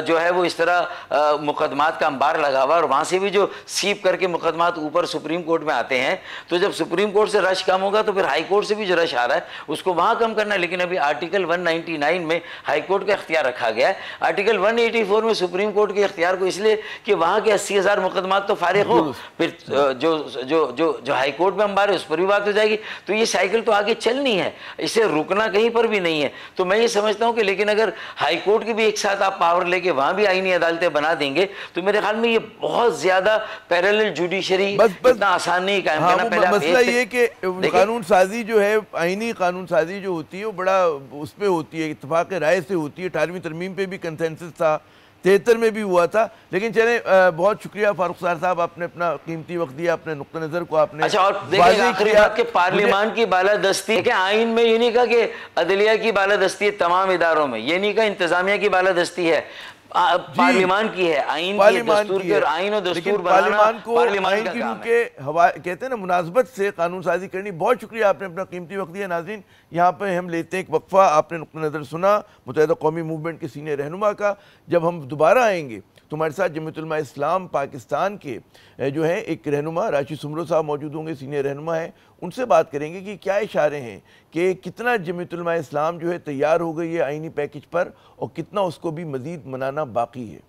Speaker 2: जो है वो इस तरह मुकदमात का अंबार लगा हुआ और वहाँ से भी जो सीप करके मुकदमात ऊपर सुप्रीम कोर्ट में आते हैं, तो जब सुप्रीम कोर्ट से रश कम होगा तो फिर हाई कोर्ट से भी जो रश आ रहा है उसको वहाँ कम करना है। लेकिन अभी आर्टिकल 199 में हाई कोर्ट का इख्तियार रखा गया है, आर्टिकल 184 में सुप्रीम कोर्ट के इख्तियार को, इसलिए कि वहाँ के 80,000 मुकदमात तो फारिग हो, फिर जो जो जो जो हाई कोर्ट में अंबार है उस पर भी बात हो जाएगी। तो ये साइकिल तो आगे चलनी है, इसे रुकना कहीं पर भी नहीं है। तो मैं ये समझता हूँ कि लेकिन अगर हाई कोर्ट की भी एक साथ आप पावर लेके वहाँ भी आईनी अदालतें बना देंगे तो मेरे ख्याल में ये बहुत ज्यादा पैरेलल जुडिशरी इतना आसान नहीं कायम करना। पहले
Speaker 1: मसला ये कि कानून साजी जो है, आईनी कानून साजी जो होती है वो बड़ा उस पर होती है, इत्तेफाक राय से होती है। 18वीं तरमीम पे भी कंसेंसस था, 73 में भी हुआ था। लेकिन चले, बहुत शुक्रिया फारूक साहब, आपने अपना कीमती वक्त दिया, अपने नुक्ता नजर को आपने।
Speaker 2: अच्छा, और देखिए आखिरी बात के पार्लियामान की बालादस्ती के आइन में ये नहीं कहा कि अदलिया की बालादस्ती है तमाम इदारों में, ये नहीं कहा इंतजामिया की बालादस्ती है, पार्लियामान की है, आइन की, दस्तूर की, और आइन और दस्तूर बनाना पार्लियामान का काम है।
Speaker 1: कहते हैं ना, मुनासबत से कानून साजी करनी। बहुत शुक्रिया, आपने अपना कीमती वक्त दिया। नाज़रीन, यहाँ पे हम लेते हैं एक वक्फा। आपने नुक्ता नज़र सुना मुत्तहिदा कौमी मूवमेंट के सीनियर रहनुमा का। जब हम दोबारा आएंगे तो हमारे साथ जमीयत उलमा इस्लाम पाकिस्तान के जो है एक रहनुमा राशिद सुमरो साहब मौजूद होंगे, सीनियर रहनुमा है। उनसे बात करेंगे कि क्या इशारे हैं कि कितना जमीयत उलमा इस्लाम जो है तैयार हो गई है आईनी पैकेज पर, और कितना उसको भी मज़ीद मनाना बाकी है।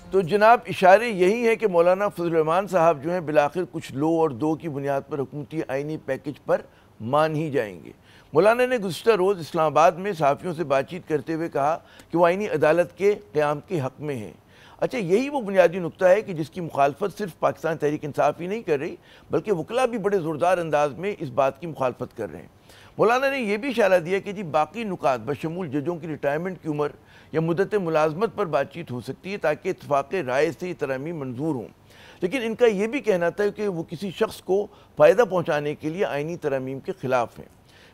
Speaker 1: तो जनाब, इशारे यही है कि मौलाना फजल रहमान साहब जो हैं बिलाखिर कुछ लो और दो की बुनियाद पर हुकूमती आईनी पैकेज पर मान ही जाएंगे। मौलाना ने गुज़श्ता रोज़ इस्लामाबाद में सहाफ़ियों से बातचीत करते हुए कहा कि वो आईनी अदालत के क़याम के हक़ में हैं। अच्छा, यही वो बुनियादी नुक्ता है कि जिसकी मुखालफत सिर्फ पाकिस्तान तहरीक इंसाफ ही नहीं कर रही, बल्कि वकला भी बड़े ज़ोरदार अंदाज में इस बात की मुखालफत कर रहे हैं। मौलाना ने यह भी इशारा दिया कि जी बाकी नुकात बशमूल जजों की रिटायरमेंट की उम्र या मुद्दत मुलाजमत पर बातचीत हो सकती है ताकि इत्तफाक़ राय से तरमीम मंजूर हों। लेकिन इनका यह भी कहना था कि वो किसी शख्स को फ़ायदा पहुँचाने के लिए आईनी तरमीम के ख़िलाफ़ हैं।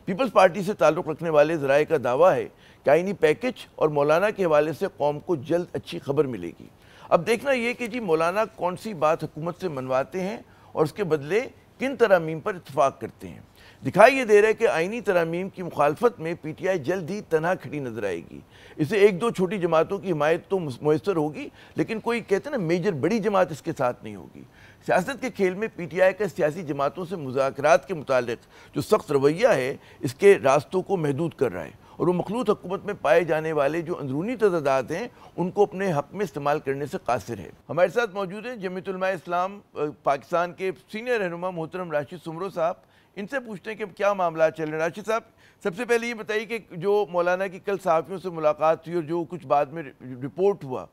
Speaker 1: पीपल्स पार्टी से ताल्लुक़ रखने वाले ज़राए का दावा है कि आईनी पैकेज और मौलाना के हवाले से कौम को जल्द अच्छी खबर मिलेगी। अब देखना यह कि जी मौलाना कौन सी बात हुकूमत से मनवाते हैं और उसके बदले किन तरमीम पर इत्तफाक़ करते हैं। दिखाई ये दे रहा है कि आईनी तरमीम की मुखालफत में PTI जल्द ही तनहा खड़ी नजर आएगी। इसे एक दो छोटी जमातों की हिमायत तो मुयसर होगी, लेकिन कोई कहते हैं ना मेजर बड़ी जमात इसके साथ नहीं होगी। सियासत के खेल में PTI का सियासी जमातों से मुज़ाकरात के मुतालिक जो सख्त रवैया है, इसके रास्तों को महदूद कर रहा है और वो मखलूत हुकूमत में पाए जाने वाले जो अंदरूनी तज़ादात हैं उनको अपने हक़ में इस्तेमाल करने से कासिर है। हमारे साथ मौजूद हैं जमीयत उलमा इस्लाम पाकिस्तान के सीनियर रहनुमा मोहतरम राशिद सुमरो साहब। इनसे पूछते हैं कि क्या मामला चल रहे हैं। राशिद साहब, सबसे पहले ये बताइए कि जो मौलाना की कल सहाफ़ियों से मुलाकात हुई और जो कुछ बाद में रिपोर्ट हुआ,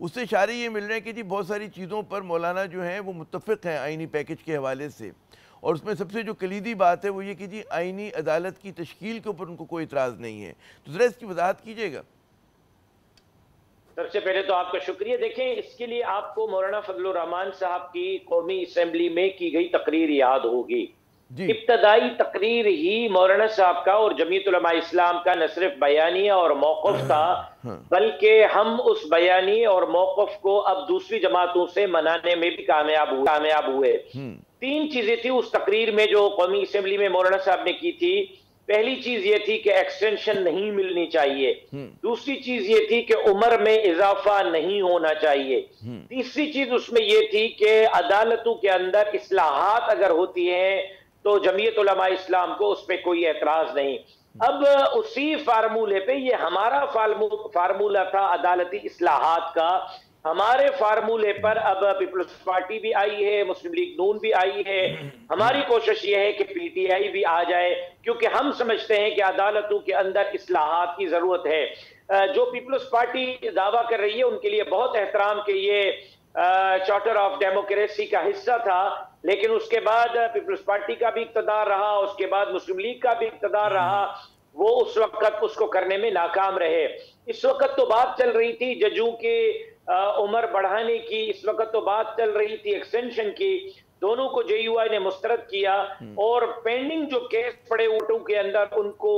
Speaker 1: उससे इशारे ये मिल रहे हैं कि जी बहुत सारी चीज़ों पर मौलाना जो हैं वो मुत्तफ़िक़ हैं आईनी पैकेज के हवाले से, और उसमें सबसे जो कलीदी बात है वो ये कि जी आईनी अदालत की तश्कील के ऊपर उनको कोई इतराज़ नहीं है। तो ज़रा इसकी वजाहत कीजिएगा।
Speaker 3: सबसे पहले तो आपका शुक्रिया। देखें, इसके लिए आपको मौलाना फजल रहमान साहब की कौमी असम्बली में की गई तकरीर याद होगी। इब्तदाई तकरीर ही मौलाना साहब का और जमीयत उलमा इस्लाम का न सिर्फ बयानिया और मौक़िफ़ था, बल्कि हम उस बयानी और मौक़िफ़ को अब दूसरी जमातों से मनाने में भी कामयाब हुए। तीन चीजें थी उस तकरीर में जो कौमी असम्बली में मौलाना साहब ने की थी। पहली चीज ये थी कि एक्सटेंशन नहीं मिलनी चाहिए। दूसरी चीज ये थी कि उम्र में इजाफा नहीं होना चाहिए। तीसरी चीज उसमें ये थी कि अदालतों के अंदर इस्लाहात अगर होती हैं तो जमीयत उलमा इस्लाम को उस पर कोई एतराज नहीं। अब उसी फार्मूले पे, ये हमारा फार्मूला था अदालती इस्लाहात का, हमारे फार्मूले पर अब पीपल्स पार्टी भी आई है, मुस्लिम लीग नून भी आई है। हमारी कोशिश ये है कि पीटीआई भी आ जाए, क्योंकि हम समझते हैं कि अदालतों के अंदर इस्लाहात की जरूरत है। जो पीपल्स पार्टी दावा कर रही है उनके लिए बहुत एहतराम कि ये चार्टर ऑफ डेमोक्रेसी का हिस्सा था, लेकिन उसके बाद पीपल्स पार्टी का भी इक्तदार रहा, उसके बाद मुस्लिम लीग का भी इक्तदार रहा, वो उस वक्त उसको करने में नाकाम रहे। इस वक्त तो बात चल रही थी जजों के उम्र बढ़ाने की, इस वक्त तो बात चल रही थी एक्सटेंशन की, दोनों को जेयूआई ने मुस्तरद किया और पेंडिंग जो केस पड़े वोटों के अंदर उनको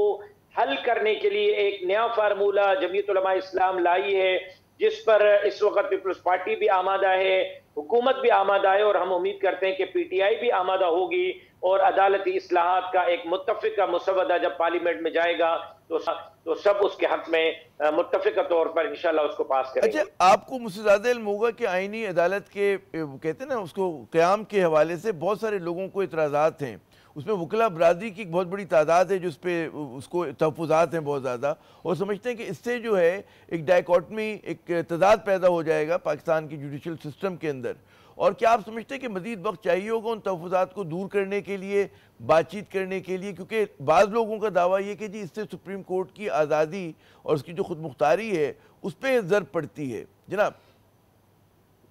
Speaker 3: हल करने के लिए एक नया फार्मूला जमीयत उलमा इस्लाम लाई है, जिस पर इस वक्त पीपल्स पार्टी भी आमादा है, हुकूमत भी आमादा है, और हम उम्मीद करते हैं कि पीटीआई भी आमादा होगी और अदालती इस्लाहात का एक मुत्तफिका मुसवदा जब पार्लियामेंट में जाएगा तो सब उसके हक में मुत्तफिका तौर पर इंशाल्लाह उसको पास करेंगे।
Speaker 1: अच्छा, आपको मुझसे ज़्यादा इल्म होगा कि आईनी अदालत के कहते हैं ना उसको क़याम के हवाले से बहुत सारे लोगों को इतराज़ात हैं, उसमें वकला बरादरी की एक बहुत बड़ी तादाद है जिस पे उसको तहफ़्फ़ुज़ात हैं बहुत ज़्यादा, और समझते हैं कि इससे जो है एक डायकॉटमी, एक तदाद पैदा हो जाएगा पाकिस्तान की जुडिशल सिस्टम के अंदर। और क्या आप समझते हैं कि मज़ीद वक्त चाहिए होगा उन तहफ़्फ़ुज़ात को दूर करने के लिए, बातचीत करने के लिए? क्योंकि बाज़ लोगों का दावा ये कि जी इससे सुप्रीम कोर्ट की आज़ादी और उसकी जो खुद मुख्तारी है उस पर ज़र पड़ती है। जनाब,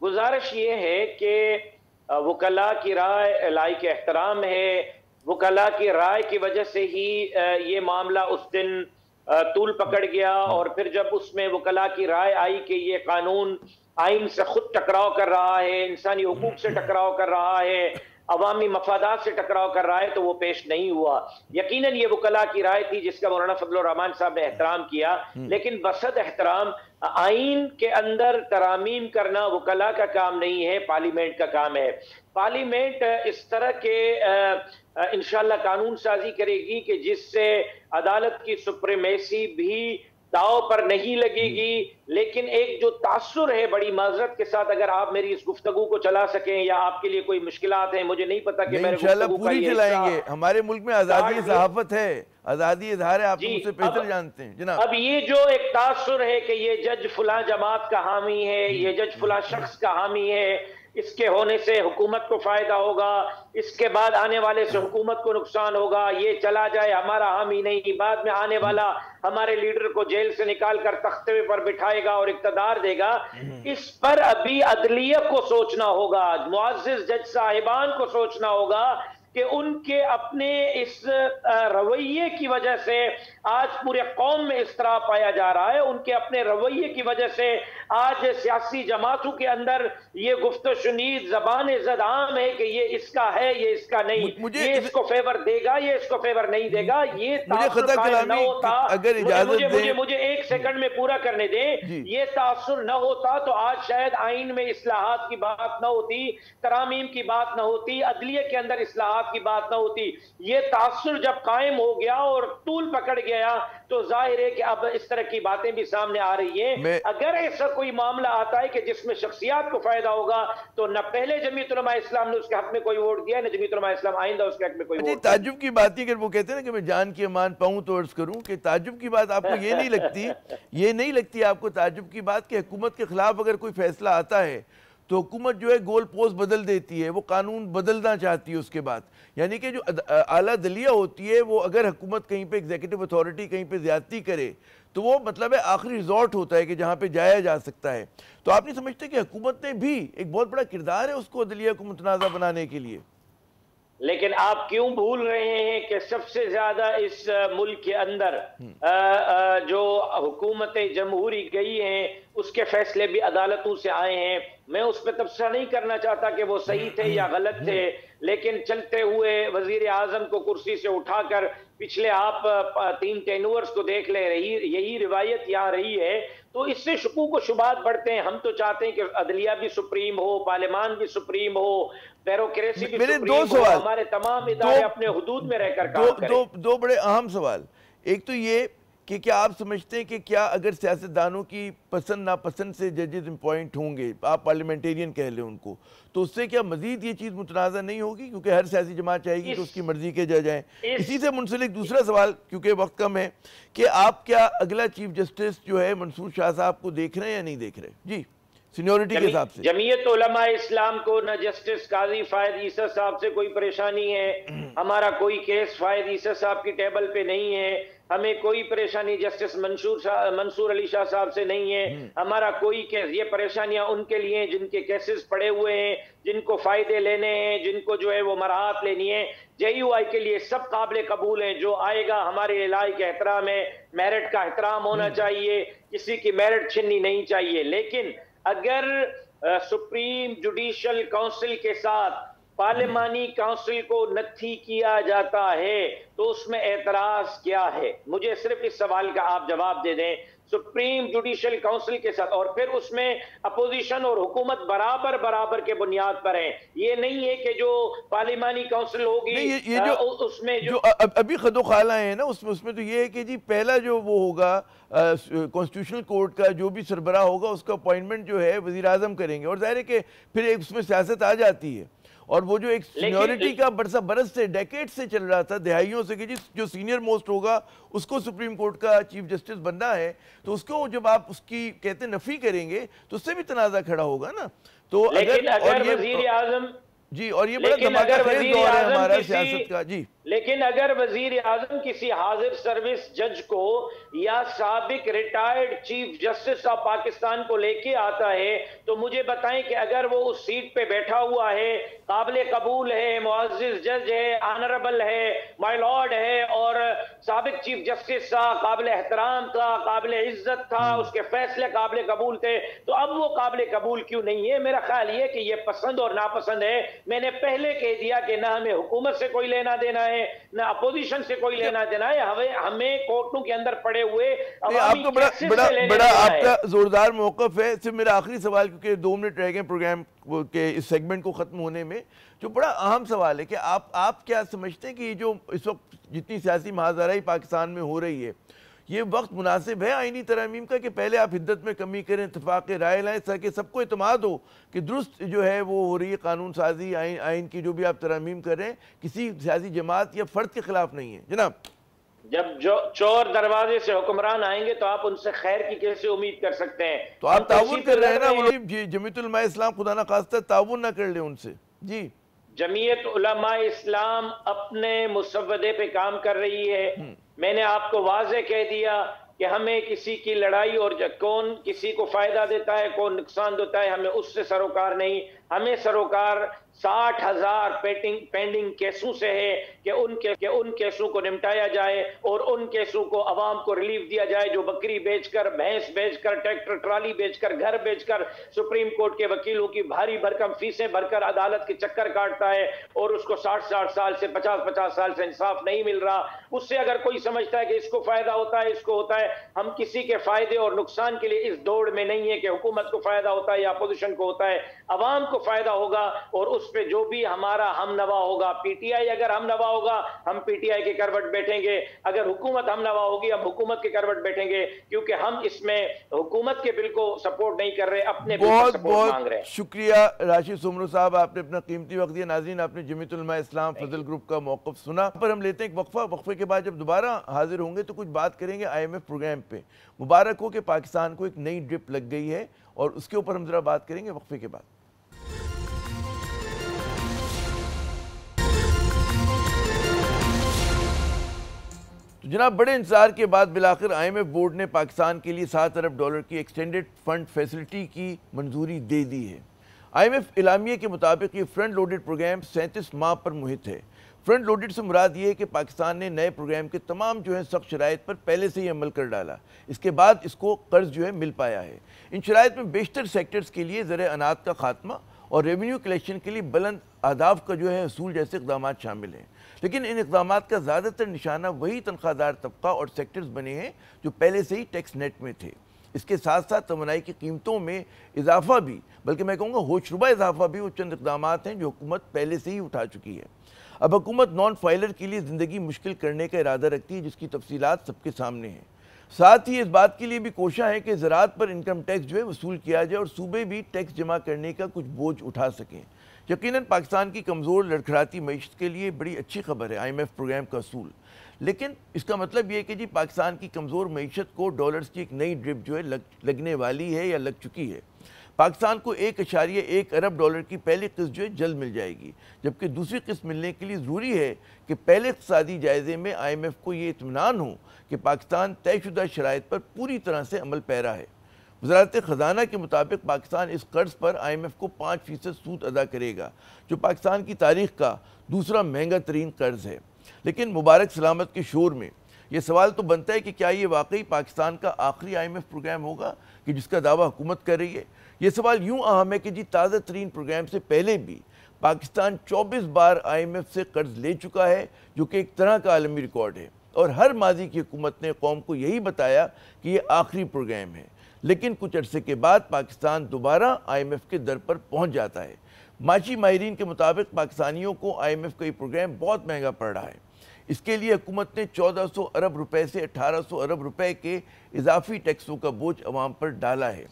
Speaker 3: गुजारिश ये है कि वकला की राय लायक एहतराम है, वकला की राय की वजह से ही ये मामला उस दिन तूल पकड़ गया, और फिर जब उसमें वकला की राय आई कि ये कानून आइन से खुद टकराव कर रहा है, इंसानी हुकूक से टकराव कर रहा है, अवामी मफादात से टकराव कर रहा है, तो वो पेश नहीं हुआ। यकीनन ये वकला की राय थी जिसका मौलाना फजलुर रहमान साहब ने एहतराम किया, लेकिन बसद एहतराम आइन के अंदर तरामीम करना वकला का काम नहीं है, पार्लियामेंट का काम है। पार्लियामेंट इस तरह के इंशाल्लाह कानून साजी करेगी कि जिससे अदालत की सुप्रीमेसी भी दाव पर नहीं लगेगी, लेकिन एक जो तासुर है, बड़ी माजरत के साथ अगर आप मेरी इस गुफ्तगू को चला सकें, या आपके लिए कोई मुश्किलात हैं, मुझे नहीं पता कि
Speaker 1: इंशाल्लाह पूरी चलाएंगे। हमारे मुल्क में आज़ादी सहाफत है, आज़ादी इज़हार है, आप तो मुझसे बेहतर जानते हैं जनाब।
Speaker 3: अब ये जो एक तासुर है कि ये जज फुला जमात का हामी है, ये जज फुला शख्स का हामी है, इसके होने से हुकूमत को फायदा होगा, इसके बाद आने वाले से हुकूमत को नुकसान होगा, ये चला जाए हमारा हामी नहीं, बाद में आने वाला हमारे लीडर को जेल से निकाल कर तख्ते पर बिठाएगा और इक़्तिदार देगा। इस पर अभी अदलिया को सोचना होगा, मुअज़्ज़िज़ जज साहिबान को सोचना होगा कि उनके अपने इस रवैये की वजह से आज पूरे कौम में इस तरह पाया जा रहा है, उनके अपने रवैये की वजह से आज सियासी जमातों के अंदर ये गुफ्तो शुनीद ज़बान ज़द आम है कि ये इसका है, ये इसका नहीं, ये इसको फेवर देगा, ये इसको फेवर नहीं देगा। ये तासुर न होता, अगर इजाजत मुझे एक सेकंड में पूरा करने दें, ये तासुर न होता तो आज शायद आइन में इस्लाहात की बात न होती, तरामीम की बात न होती, अदलिया के अंदर इस्लाहात की बात न होती। ये तासुर जब कायम हो गया और तूल पकड़ गया तो जाहिर है कि अब इस तरह की बातें भी सामने आ रही हैं। अगर ऐसा कोई मामला आता है कि जिसमें शख्सियात को फायदा होगा तो न पहले जमीयत उलमा इस्लाम ने उसके हक में कोई वोट दिया, न जमीयत उलमा इस्लाम आइंदा उसके हक में कोई वोट।
Speaker 1: ताज्जुब की बात ही अगर वो कहते हैं ना कि मैं जान की अमान पाऊं तो अर्ज करूं कि ताज्जुब की बात आपको ये नहीं लगती आपको ताज्जुब की बात कि हुकूमत के खिलाफ अगर कोई फैसला आता है तो हुकूमत जो है गोल पोस्ट बदल देती है, वो कानून बदलना चाहती है उसके बाद। यानी कि जो आला दलिया होती है वो अगर हुकूमत कहीं पे एग्जीक्यूटिव अथॉरिटी कहीं पे ज्यादती करे तो वो मतलब है आखिरी रिजॉर्ट होता है कि जहाँ पे जाया जा सकता है। तो आप नहीं समझते कि हुकूमत ने भी एक बहुत बड़ा किरदार है उसको अदलिया को मुतनाज़ा बनाने के लिए?
Speaker 3: लेकिन आप क्यों भूल रहे हैं कि सबसे ज्यादा इस मुल्क के अंदर जो हुकूमतें जमहूरी गई हैं उसके फैसले भी अदालतों से आए हैं। मैं उस पर तबसरा नहीं करना चाहता कि वो सही थे या गलत थे, लेकिन चलते हुए वजीर आजम को कुर्सी से उठाकर पिछले आप 3 टेन्यूअर्स को देख ले, यही रिवायत यहाँ रही है, तो इससे शकूक व शुबात बढ़ते हैं। हम तो चाहते हैं कि अदलिया भी सुप्रीम हो, पार्लियामान भी सुप्रीम हो, ब्यूरोक्रेसी भी सुप्रीम हो, हमारे तमाम इदारे अपने हुदूद में रहकर काम करें।
Speaker 1: दो बड़े अहम सवाल। एक तो ये कि क्या आप समझते हैं कि क्या अगर सियासतदानों की पसंद नापसंद से जजेस अपॉइंट होंगे, आप पार्लियामेंटेरियन कह लें उनको, तो उससे क्या मजीद ये चीज़ मुतनाज़ा नहीं होगी, क्योंकि हर सियासी जमात चाहेगी कि उसकी मर्जी के जज आएँ। इसी से मुंसलिक दूसरा सवाल, क्योंकि वक्त कम है, कि आप क्या अगला चीफ जस्टिस जो है मंसूर शाह साहब को देख रहे हैं या नहीं देख रहे? जी, सीनियोरिटी के हिसाब से।
Speaker 3: जमीयत उलमा इस्लाम को न जस्टिस काजी फायद ईसा साहब से कोई परेशानी है, हमारा कोई केस फायद ईसा साहब की टेबल पे नहीं है, हमें कोई परेशानी जस्टिस मंसूर अली शाह साहब से नहीं है, हमारा कोई केस। ये परेशानियां उनके लिए जिनके केसेस पड़े हुए हैं, जिनको फायदे लेने हैं, जिनको जो है वो मराहत लेनी है। JUI के लिए सब काबिल कबूल हैं, जो आएगा हमारे इलाही के एहतराम है, मेरिट का एहतराम होना चाहिए, किसी की मेरिट छीननी नहीं चाहिए। लेकिन अगर सुप्रीम जुडिशल काउंसिल के साथ पार्लिमानी काउंसिल को नथी किया जाता है तो उसमें एतराज क्या है? मुझे सिर्फ इस सवाल का आप जवाब दे दें। सुप्रीम जुडिशल काउंसिल के साथ, और फिर उसमें अपोजिशन और हुकूमत बराबर बराबर के बुनियाद पर हैं। ये नहीं है कि जो पार्लिमानी काउंसिल होगी
Speaker 1: ये जो
Speaker 3: उसमें
Speaker 1: जो अभी खदोखाला है ना, उसमें तो ये है कि जी पहला जो वो होगा कॉन्स्टिट्यूशनल कोर्ट का जो भी सरबराह होगा उसका अपॉइंटमेंट जो है वजीर आजम करेंगे, और जाहिर है कि फिर उसमें सियासत आ जाती है। और वो जो एक सीनियोरिटी का बरस से डेकेड से चल रहा था, दिहाइयों से, कि जो सीनियर मोस्ट होगा उसको सुप्रीम कोर्ट का चीफ जस्टिस बनना है, तो उसको जब आप उसकी कहते नफी करेंगे तो उससे भी तनाजा खड़ा होगा ना। तो
Speaker 3: अगर वजीर आजम
Speaker 1: जी, और ये बड़ा धमाकेदार दौर है हमारा सियासत का जी।
Speaker 3: लेकिन अगर वजीर आजम किसी हाजिर सर्विस जज को या साबिक retired chief justice of Pakistan को लेके आता है तो मुझे बताएं कि अगर वो उस सीट पे बैठा हुआ है, काबिल कबूल है, मुअज़्ज़िज़ जज है, ऑनरेबल है, माय लॉर्ड है, और साबिक चीफ जस्टिस था, काबिल एहतराम था, काबिल इज्जत था, उसके फैसले काबिल कबूल थे, तो अब वो काबिल कबूल क्यों नहीं है? मेरा ख्याल ये कि ये पसंद और नापसंद है। मैंने पहले कह दिया कि ना हमें हुकूमत से कोई लेना देना है, ना अपोजिशन से कोई लेना देना है, हमें कोर्टों के अंदर पड़े हुए
Speaker 1: आपका बड़ा आपका जोरदार मौकफ है। सिर्फ मेरा आखिरी सवाल, क्योंकि 2 मिनट रह गए प्रोग्राम के इस सेगमेंट को खत्म होने में, जो बड़ा अहम सवाल है कि आप क्या समझते हैं कि जो इस वक्त जितनी सियासी महाजराई पाकिस्तान में हो रही है, ये वक्त मुनासिब है आईनी तरमीम का कि पहले आप हिद्दत में कमी करें, इत्तेफाक राय लाएं, ताकि सबको इत्मीनान हो कि दुरुस्त जो है वो हो रही है कानून साजी, आइन की जो भी आप तरमीम कर रहे हैं किसी सियासी जमात या फर्द के खिलाफ नहीं है? जनाब,
Speaker 3: जब जो चोर दरवाजे से हुक्मरान आएंगे तो आप उनसे खैर की कैसे उम्मीद कर सकते हैं?
Speaker 1: तो आप ताउन कर रहे हैं ना, वो जमीयत उलमा इस्लाम खुदा ना खास्ता ताउन ना कर ले उनसे। जी,
Speaker 3: जमीयत उलमा इस्लाम अपने मुसव्वदे पे काम कर रही है। मैंने आपको वाज़े कह दिया कि हमें किसी की लड़ाई और कौन किसी को फायदा देता है, कौन नुकसान देता है, हमें उससे सरोकार नहीं। हमें सरोकार 60,000 पेंडिंग केसों से है कि उन केसों को निपटाया जाए और उन केसों को अवाम को रिलीफ दिया जाए जो बकरी बेचकर, भैंस बेचकर, ट्रैक्टर ट्राली बेचकर, घर बेचकर सुप्रीम कोर्ट के वकीलों की भारी भरकम फीसें भरकर अदालत के चक्कर काटता है और उसको 60 साल से 50 साल से इंसाफ नहीं मिल रहा। उससे अगर कोई समझता है कि इसको फायदा होता है, इसको होता है, हम किसी के फायदे और नुकसान के लिए इस दौड़ में नहीं है कि हुकूमत को फायदा होता है या अपोजिशन को होता है। अवाम को फायदा होगा और उस पे जो भी हमारा हम नवा होगा, PTI अगर हम नवा होगा हम PTI के करवट बैठेंगे, अगर हुकूमत हम नवा होगी हम हुकूमत के करवट बैठेंगे, क्योंकि हम इसमें हुकूमत के बिल को सपोर्ट नहीं कर रहे, अपने बिल को सपोर्ट मांग रहे हैं।
Speaker 1: शुक्रिया राशिद सुमरो साहब, आपने अपना कीमती वक्त दिया। नाज़रीन, आपने जमीयत उलमा इस्लाम फजल ग्रुप का मौक़िफ़ सुना। पर हम लेते हैं एक वक्फा, वक्फे के बाद जब दोबारा हाजिर होंगे तो कुछ बात करेंगे IMF प्रोग्राम पे। मुबारक हो कि पाकिस्तान को एक नई ड्रिप लग गई है और उसके ऊपर हम जरा बात करेंगे वक्फे के बाद। तो जनाब, बड़े इंतजार के बाद बिलाखिर IMF बोर्ड ने पाकिस्तान के लिए $7 अरब की एक्सटेंडेड फंड फैसिलिटी की मंजूरी दे दी है। IMF इलामिये के मुताबिक ये फ्रंट लोडेड प्रोग्राम 37 माह पर मुहित है। फ्रंट लोडेड से मुराद ये है कि पाकिस्तान ने नए प्रोग्राम के तमाम जो है सख्त शराइत पर पहले से ही अमल कर डाला, इसके बाद इसको कर्ज जो है मिल पाया है। इन शराइत में बेशतर सेक्टर्स के लिए ज़र अनात का खात्मा और रेवेन्यू कलेक्शन के लिए बुलंद आदाब का जो है असूल जैसे इक़दाम शामिल हैं। लेकिन इन इक़दाम का ज़्यादातर निशाना वही तनख्वाहदार तबका और सेक्टर्स बने हैं जो पहले से ही टैक्स नेट में थे। इसके साथ साथ तवानाई की कीमतों में इजाफा भी, बल्कि मैं कहूँगा होशरुबा इजाफा भी, वो चंद इक़दाम हैं जो हुकूमत पहले से ही उठा चुकी है। अब हुकूमत नॉन फाइलर के लिए ज़िंदगी मुश्किल करने का इरादा रखती है, जिसकी तफसीलात सबके सामने हैं। साथ ही इस बात के लिए भी कोशिश है कि ज़राअत पर इनकम टैक्स जो है वसूल किया जाए और सूबे भी टैक्स जमा करने का कुछ बोझ उठा सकें। यकीनन पाकिस्तान की कमज़ोर लड़खड़ाती मईशत के लिए बड़ी अच्छी खबर है IMF प्रोग्राम का असूल, लेकिन इसका मतलब ये है कि जी पाकिस्तान की कमज़ोर मईशत को डॉलर्स की एक नई ड्रिप जो है लगने वाली है या लग चुकी है। पाकिस्तान को 1.1 अरब डॉलर की पहली किस्त जो है जल्द मिल जाएगी, जबकि दूसरी किस्त मिलने के लिए ज़रूरी है कि पहले इक़्तिसादी जायज़े में IMF को ये इत्मीनान हो कि पाकिस्तान तयशुदा शराइत पर पूरी तरह से अमल पैरा है। वज़ारत ख़जाना के मुताबिक पाकिस्तान इस कर्ज़ पर IMF को 5% सूद अदा करेगा, जो पाकिस्तान की तारीख़ का दूसरा महंगा तरीन कर्ज़ है। लेकिन मुबारक सलामत के शोर में ये सवाल तो बनता है कि क्या ये वाकई पाकिस्तान का आखिरी IMF प्रोग्राम होगा कि जिसका दावा हुकूमत कर रही है। ये सवाल यूँ अहम है कि जी ताज़ा तरीन प्रोग्राम से पहले भी पाकिस्तान 24 बार IMF से कर्ज ले चुका है, जो कि एक तरह का आलमी रिकॉर्ड है, और हर माजी की हुकूमत ने कौम को यही बताया कि ये आखिरी प्रोग्राम है। लेकिन कुछ अरसे के बाद पाकिस्तान दोबारा IMF के दर पर पहुँच जाता है। माशी माहिरीन के मुताबिक पाकिस्तानियों को IMF का ये प्रोग्राम बहुत महंगा पड़ रहा है। इसके लिए हुकूमत ने 1400 अरब रुपए से 1800 अरब रुपए के इजाफी टैक्सों का बोझ अवाम पर डाला है।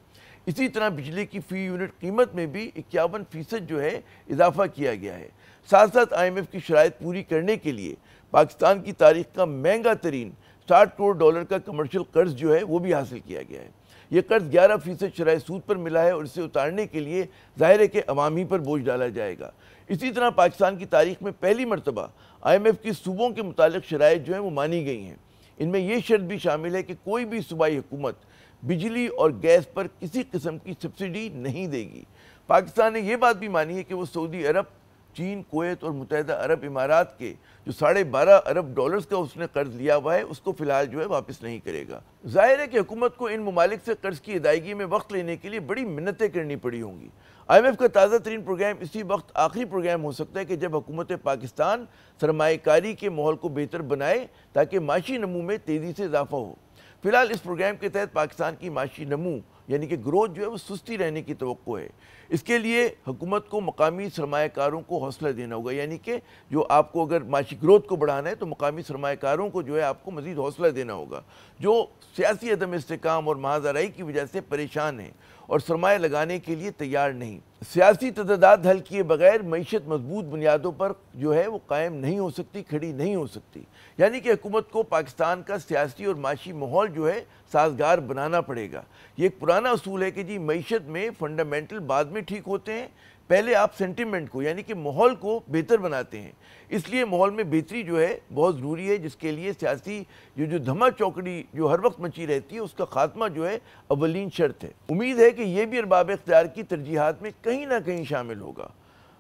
Speaker 1: इसी तरह बिजली की फ़ी यूनिट कीमत में भी 51% जो है इजाफा किया गया है। साथ साथ IMF की शराइत पूरी करने के लिए पाकिस्तान की तारीख का महंगा तरीन 60 करोड़ डॉलर का कमर्शियल कर्ज जो है वो भी हासिल किया गया है। यह कर्ज 11% शराय सूद पर मिला है और इसे उतारने के लिए ज़ाहिर है कि अवामी पर बोझ डाला जाएगा। इसी तरह पाकिस्तान की तारीख में पहली मरतबा IMF की सूबों के मुतालिक शराइत जो हैं वो मानी गई हैं। इनमें यह शर्त भी शामिल है कि कोई भी सूबाई हुकूमत बिजली और गैस पर किसी किस्म की सब्सिडी नहीं देगी। पाकिस्तान ने यह बात भी मानी है कि वो सऊदी अरब, चीन, कुवैत और मुत्तहिदा अरब इमारात के जो 12.5 अरब डॉलर्स का उसने कर्ज लिया हुआ है उसको फिलहाल जो है वापस नहीं करेगा। जाहिर है कि हुकूमत को इन ममालिक से कर्ज की अदायगी में वक्त लेने के लिए बड़ी मिन्नतें करनी पड़ी होंगी। IMF का ताज़ा तरीन प्रोग्राम इसी वक्त आखिरी प्रोग्राम हो सकता है कि जब हुकूमत पाकिस्तान सरमाएकारी के माहौल को बेहतर बनाए ताकि माशी नमू में तेज़ी से इजाफा हो। फिलहाल इस प्रोग्राम के तहत पाकिस्तान की माशी नमू यानी कि ग्रोथ जो है वो सुस्ती रहने की तवक्को है। इसके लिए हुकूमत को मकामी सरमायाकारों को हौसला देना होगा, यानी कि जो आपको अगर माशी ग्रोथ को बढ़ाना है तो मकामी सरमायाकारों को जो है आपको मज़ीद हौसला देना होगा, जो सियासी अदम इस्तेकाम और महाजराई की वजह से परेशान हैं और सरमाया लगाने के लिए तैयार नहीं। सियासी तदादात हल किए बगैर मईशत मजबूत बुनियादों पर जो है वो कायम नहीं हो सकती, खड़ी नहीं हो सकती। यानी कि हुकूमत को पाकिस्तान का सियासी और माशी माहौल जो है साजगार बनाना पड़ेगा। ये एक पुराना असूल है कि जी मईशत में फंडामेंटल बाद में ठीक होते हैं, पहले आप सेंटिमेंट को यानी कि माहौल को बेहतर बनाते हैं। इसलिए माहौल में बेहतरी जो है बहुत ज़रूरी है, जिसके लिए सियासी जो धमा चौकड़ी जो हर वक्त मची रहती है उसका खात्मा जो है अवलीन शर्त है। उम्मीद है कि यह भी अरबाब इख्तियार की तरजीहात में कहीं ना कहीं शामिल होगा।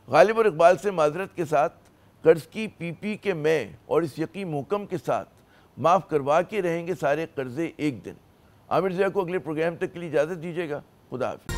Speaker 1: गालिब और इकबाल से माजरत के साथ, कर्ज की PP के मैं और इस यकीन मुहकम के साथ माफ़ करवा के रहेंगे सारे कर्जे एक दिन। आमिर ज़िया को अगले प्रोग्राम तक के लिए इजाज़त दीजिएगा। खुदा हाफ़िज़।